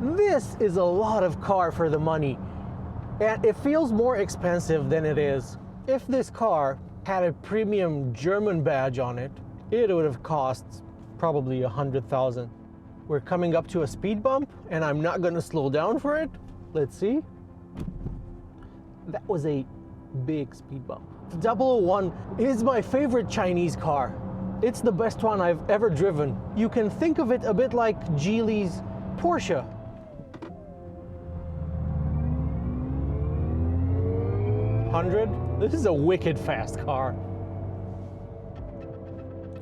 This is a lot of car for the money, and it feels more expensive than it is. If this car had a premium German badge on it, it would have cost probably 100,000. We're coming up to a speed bump, and I'm not going to slow down for it. Let's see. That was a big speed bump. The 001 is my favorite Chinese car. It's the best one I've ever driven. You can think of it a bit like Geely's Porsche. This is a wicked fast car.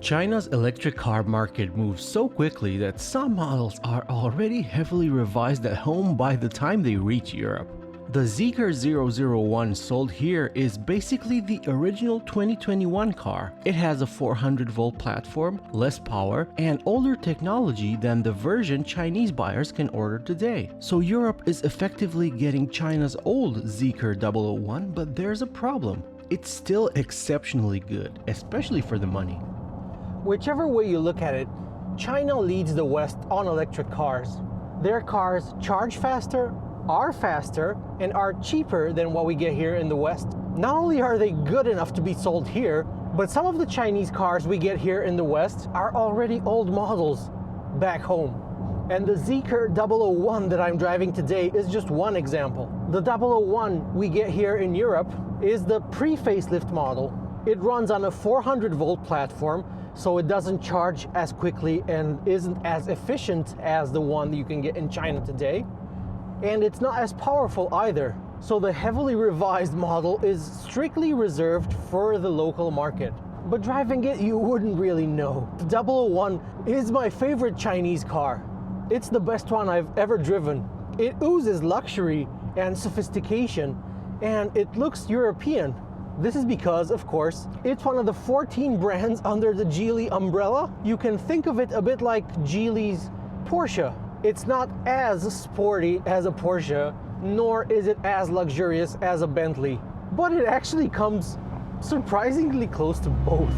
China's electric car market moves so quickly that some models are already heavily revised at home by the time they reach Europe. The Zeekr 001 sold here is basically the original 2021 car. It has a 400-volt platform, less power, and older technology than the version Chinese buyers can order today. So Europe is effectively getting China's old Zeekr 001, but there's a problem. It's still exceptionally good, especially for the money. Whichever way you look at it, China leads the West on electric cars. Their cars charge faster, are faster, and are cheaper than what we get here in the West. Not only are they good enough to be sold here, but some of the Chinese cars we get here in the West are already old models back home. And the Zeekr 001 that I'm driving today is just one example. The 001 we get here in Europe is the pre-facelift model. It runs on a 400-volt platform, so it doesn't charge as quickly and isn't as efficient as the one you can get in China today. And it's not as powerful either. So the heavily revised model is strictly reserved for the local market. But driving it, you wouldn't really know. The 001 is my favorite Chinese car. It's the best one I've ever driven. It oozes luxury and sophistication, and it looks European. This is because, of course, it's one of the 14 brands under the Geely umbrella. You can think of it a bit like Geely's Porsche. It's not as sporty as a Porsche, nor is it as luxurious as a Bentley, but it actually comes surprisingly close to both.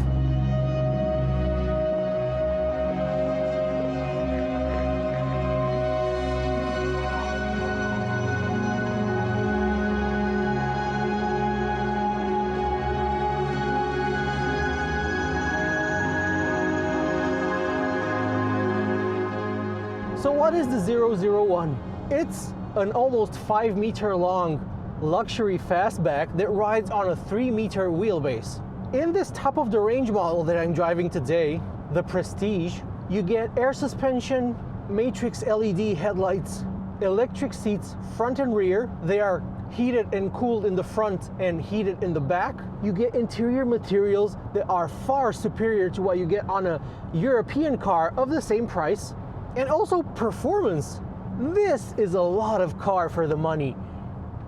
So what is the 001? It's an almost 5-meter long luxury fastback that rides on a 3-meter wheelbase. In this top-of-the-range model that I'm driving today, the Prestige, you get air suspension, matrix LED headlights, electric seats front and rear. They are heated and cooled in the front and heated in the back. You get interior materials that are far superior to what you get on a European car of the same price. And also performance. This is a lot of car for the money,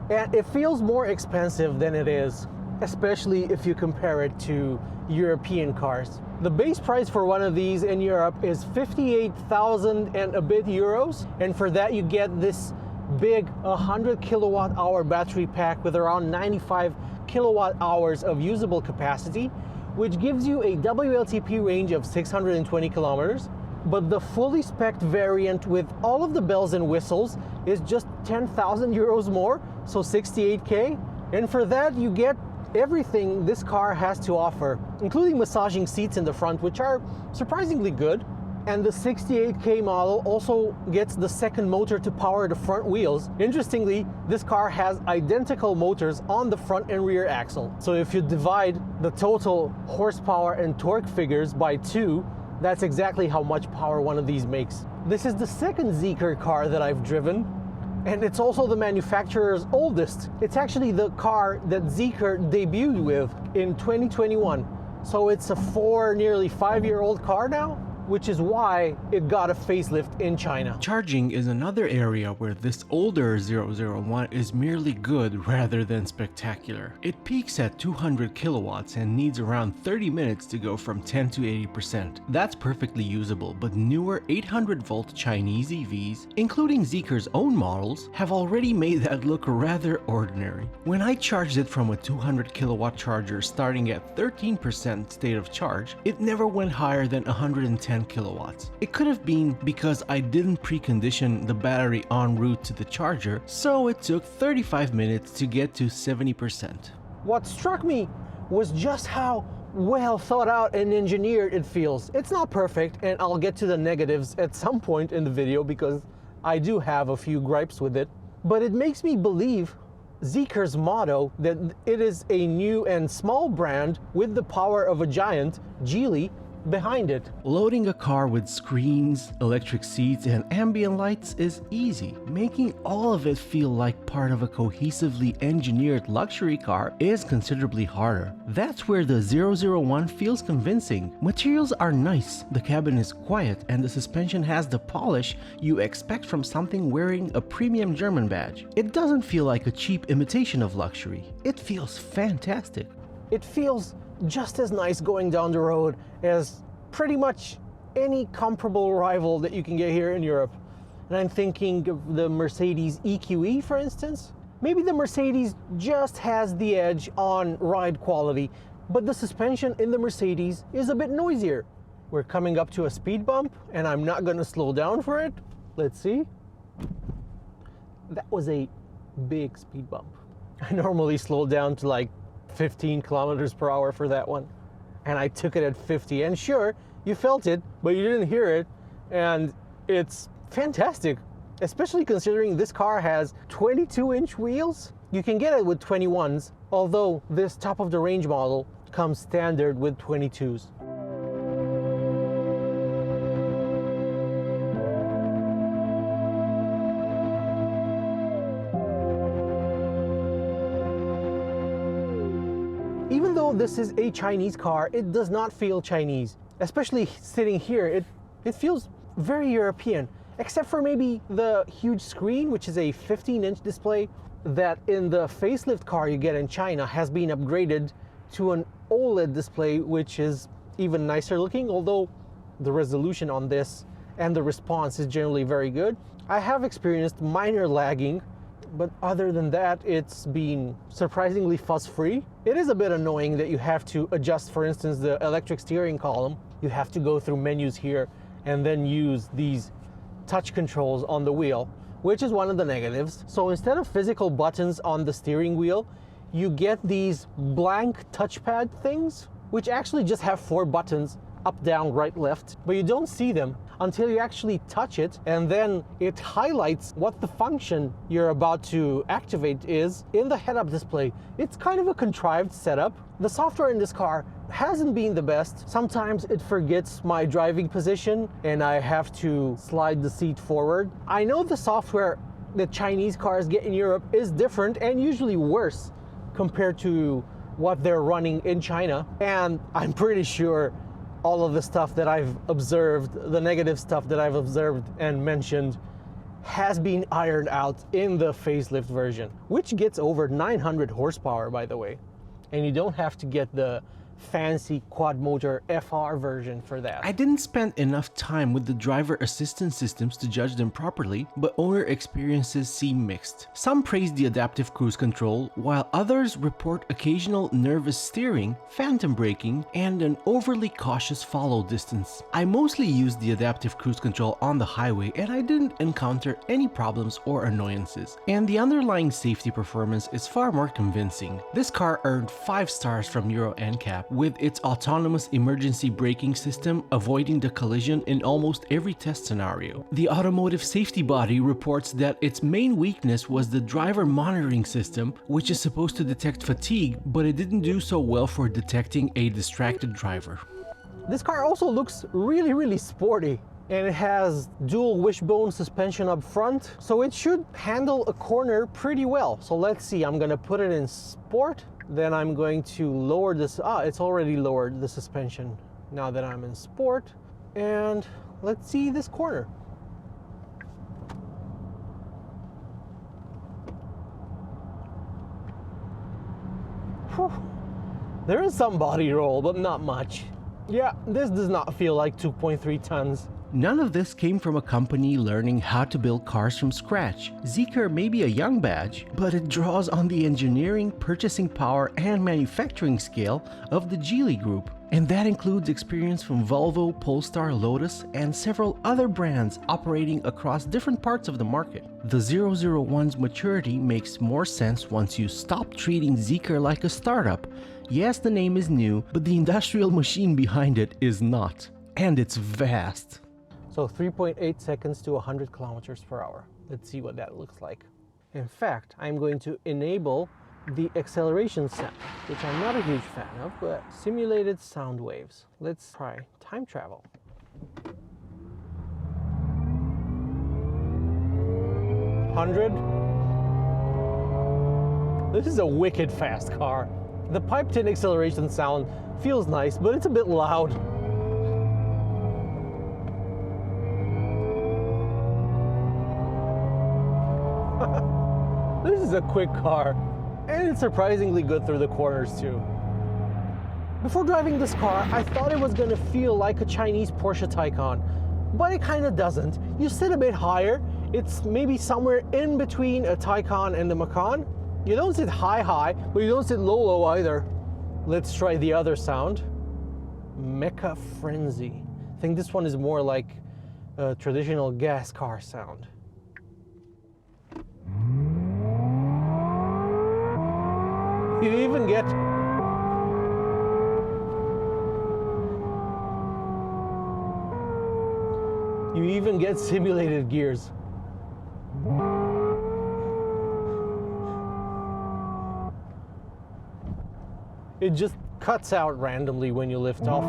and it feels more expensive than it is, especially if you compare it to European cars. The base price for one of these in Europe is 58,000 and a bit euros, and for that you get this big 100 kilowatt hour battery pack with around 95 kilowatt hours of usable capacity, which gives you a WLTP range of 620 kilometers. But the fully spec'd variant with all of the bells and whistles is just 10,000 euros more, so 68K. And for that, you get everything this car has to offer, including massaging seats in the front, which are surprisingly good. And the 68K model also gets the second motor to power the front wheels. Interestingly, this car has identical motors on the front and rear axle. So if you divide the total horsepower and torque figures by 2, that's exactly how much power one of these makes. This is the second Zeekr car that I've driven, and it's also the manufacturer's oldest. It's actually the car that Zeekr debuted with in 2021. So it's a nearly 5-year-old car now, which is why it got a facelift in China. Charging is another area where this older 001 is merely good rather than spectacular. It peaks at 200 kilowatts and needs around 30 minutes to go from 10 to 80%. That's perfectly usable, but newer 800-volt Chinese EVs, including Zeekr's own models, have already made that look rather ordinary. When I charged it from a 200 kilowatt charger starting at 13% state of charge, it never went higher than 110 10 kilowatts. It could have been because I didn't precondition the battery en route to the charger, so it took 35 minutes to get to 70%. What struck me was just how well thought out and engineered it feels. It's not perfect, and I'll get to the negatives at some point in the video because I do have a few gripes with it, but it makes me believe Zeekr's motto that it is a new and small brand with the power of a giant, Geely, behind it. Loading a car with screens, electric seats, and ambient lights is easy. Making all of it feel like part of a cohesively engineered luxury car is considerably harder. That's where the 001 feels convincing. Materials are nice, the cabin is quiet, and the suspension has the polish you expect from something wearing a premium German badge. It doesn't feel like a cheap imitation of luxury. It feels fantastic. It feels just as nice going down the road as pretty much any comparable rival that you can get here in Europe. And I'm thinking of the Mercedes EQE, for instance. Maybe the Mercedes just has the edge on ride quality, but the suspension in the Mercedes is a bit noisier. We're coming up to a speed bump, and I'm not going to slow down for it. Let's see. That was a big speed bump. I normally slow down to like 15 kilometers per hour for that one, and I took it at 50, and sure, you felt it, but you didn't hear it, and it's fantastic, especially considering this car has 22-inch wheels. You can get it with 21s, although this top-of-the-range model comes standard with 22s. Even though this is a Chinese car, it does not feel Chinese. Especially sitting here, it feels very European, except for maybe the huge screen, which is a 15-inch display that in the facelift car you get in China has been upgraded to an OLED display, which is even nicer looking, although the resolution on this and the response is generally very good. I have experienced minor lagging, but other than that, it's been surprisingly fuss-free. It is a bit annoying that you have to adjust, for instance, the electric steering column. You have to go through menus here and then use these touch controls on the wheel, which is one of the negatives. So instead of physical buttons on the steering wheel, you get these blank touchpad things, which actually just have 4 buttons, up, down, right, left, but you don't see them until you actually touch it, and then it highlights what the function you're about to activate is in the head-up display. It's kind of a contrived setup. The software in this car hasn't been the best. Sometimes it forgets my driving position and I have to slide the seat forward. I know the software that Chinese cars get in Europe is different and usually worse compared to what they're running in China, and I'm pretty sure all of the stuff that I've observed, the negative stuff that I've observed and mentioned, has been ironed out in the facelift version, which gets over 900 horsepower, by the way. And you don't have to get the fancy quad motor FR version for that. I didn't spend enough time with the driver assistance systems to judge them properly, but owner experiences seem mixed. Some praise the adaptive cruise control, while others report occasional nervous steering, phantom braking, and an overly cautious follow distance. I mostly used the adaptive cruise control on the highway, and I didn't encounter any problems or annoyances. And the underlying safety performance is far more convincing. This car earned 5 stars from Euro NCAP, with its autonomous emergency braking system avoiding the collision in almost every test scenario. The automotive safety body reports that its main weakness was the driver monitoring system, which is supposed to detect fatigue, but it didn't do so well for detecting a distracted driver. This car also looks really sporty, and it has dual wishbone suspension up front, so it should handle a corner pretty well. So let's see, I'm gonna put it in sport. Then I'm going to lower this. It's already lowered the suspension now that I'm in sport. And let's see this corner. Whew. There is some body roll, but not much. Yeah, this does not feel like 2.3 tons. None of this came from a company learning how to build cars from scratch. Zeekr may be a young badge, but it draws on the engineering, purchasing power, and manufacturing scale of the Geely Group. And that includes experience from Volvo, Polestar, Lotus, and several other brands operating across different parts of the market. The 001's maturity makes more sense once you stop treating Zeekr like a startup. Yes, the name is new, but the industrial machine behind it is not. And it's vast. So 3.8 seconds to 100 kilometers per hour. Let's see what that looks like. In fact, I'm going to enable the acceleration sound, which I'm not a huge fan of, but simulated sound waves. Let's try time travel. $100. This is a wicked fast car. The piped-in acceleration sound feels nice, but it's a bit loud. This is a quick car, and it's surprisingly good through the corners too. Before driving this car, I thought it was going to feel like a Chinese Porsche Taycan, but it kind of doesn't. You sit a bit higher. It's maybe somewhere in between a Taycan and the Macan. You don't sit high, but you don't sit low either. Let's try the other sound. Mecha Frenzy. I think this one is more like a traditional gas car sound. You even get simulated gears. It just cuts out randomly when you lift off.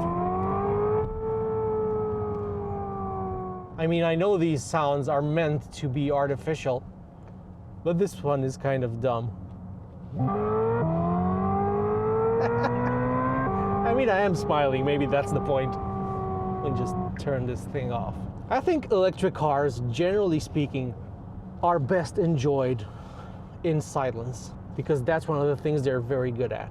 I mean, I know these sounds are meant to be artificial, but this one is kind of dumb. I mean, I am smiling, maybe that's the point. Let me just turn this thing off. I think electric cars, generally speaking, are best enjoyed in silence, because that's one of the things they're very good at.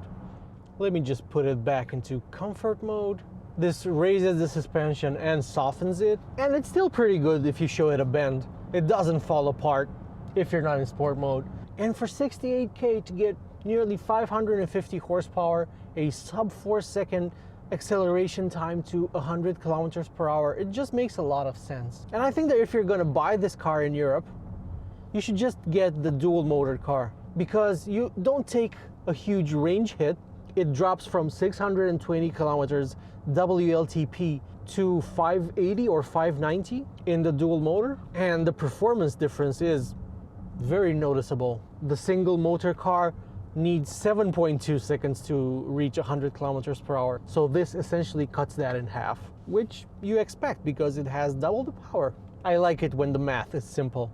Let me just put it back into comfort mode. This raises the suspension and softens it, and it's still pretty good if you show it a bend. It doesn't fall apart if you're not in sport mode. And for $68K to get nearly 550 horsepower, a sub 4-second acceleration time to 100 kilometers per hour, it just makes a lot of sense. And I think that if you're gonna buy this car in Europe, you should just get the dual motor car, because you don't take a huge range hit. It drops from 620 kilometers WLTP to 580 or 590 in the dual motor, and the performance difference is very noticeable. The single motor car needs 7.2 seconds to reach 100 kilometers per hour. So this essentially cuts that in half, which you expect because it has double the power. I like it when the math is simple.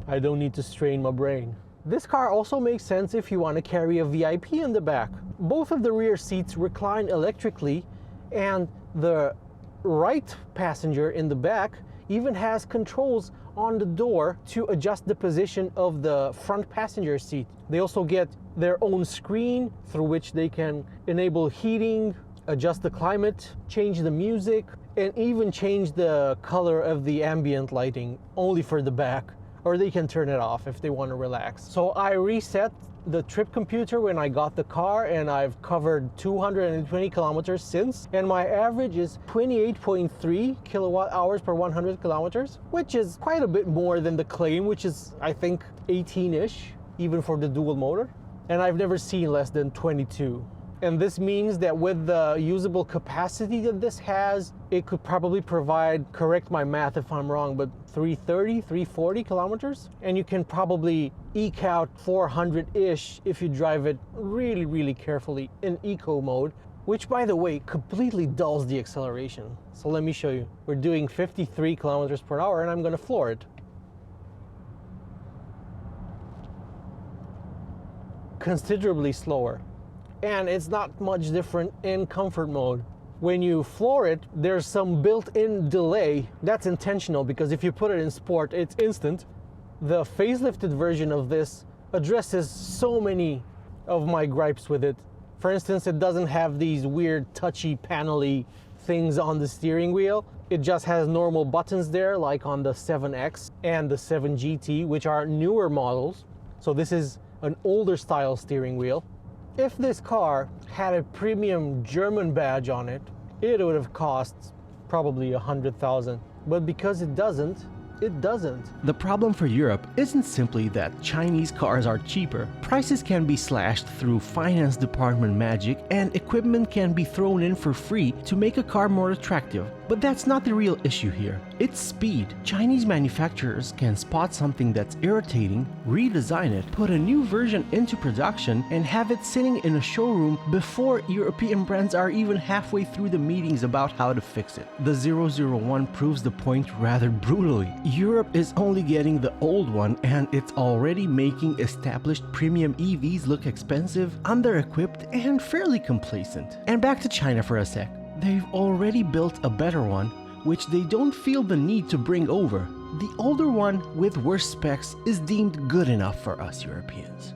I don't need to strain my brain. This car also makes sense if you want to carry a VIP in the back. Both of the rear seats recline electrically, and the right passenger in the back even has controls on the door to adjust the position of the front passenger seat. They also get their own screen through which they can enable heating, adjust the climate, change the music, and even change the color of the ambient lighting only for the back, or they can turn it off if they want to relax. So I reset the trip computer when I got the car, and I've covered 220 kilometers since, and my average is 28.3 kilowatt hours per 100 kilometers, which is quite a bit more than the claim, which is I think 18-ish, even for the dual motor. And I've never seen less than 22. And this means that with the usable capacity that this has, it could probably provide, correct my math if I'm wrong, but 330, 340 kilometers? And you can probably eke out 400-ish if you drive it really, really carefully in eco mode, which, by the way, completely dulls the acceleration. So let me show you. We're doing 53 kilometers per hour, and I'm gonna floor it. Considerably slower. And it's not much different in comfort mode. When you floor it, there's some built-in delay. That's intentional, because if you put it in sport, it's instant. The facelifted version of this addresses so many of my gripes with it. For instance, it doesn't have these weird touchy panel-y things on the steering wheel. It just has normal buttons there, like on the 7X and the 7 GT, which are newer models. So this is an older style steering wheel. If this car had a premium German badge on it, it would have cost probably 100,000. But because it doesn't, it doesn't. The problem for Europe isn't simply that Chinese cars are cheaper. Prices can be slashed through finance department magic, and equipment can be thrown in for free to make a car more attractive. But that's not the real issue here. It's speed. Chinese manufacturers can spot something that's irritating, redesign it, put a new version into production, and have it sitting in a showroom before European brands are even halfway through the meetings about how to fix it. The 001 proves the point rather brutally. Europe is only getting the old one, and it's already making established premium EVs look expensive, under-equipped, and fairly complacent. And back to China for a sec. They've already built a better one, which they don't feel the need to bring over. The older one with worse specs is deemed good enough for us Europeans.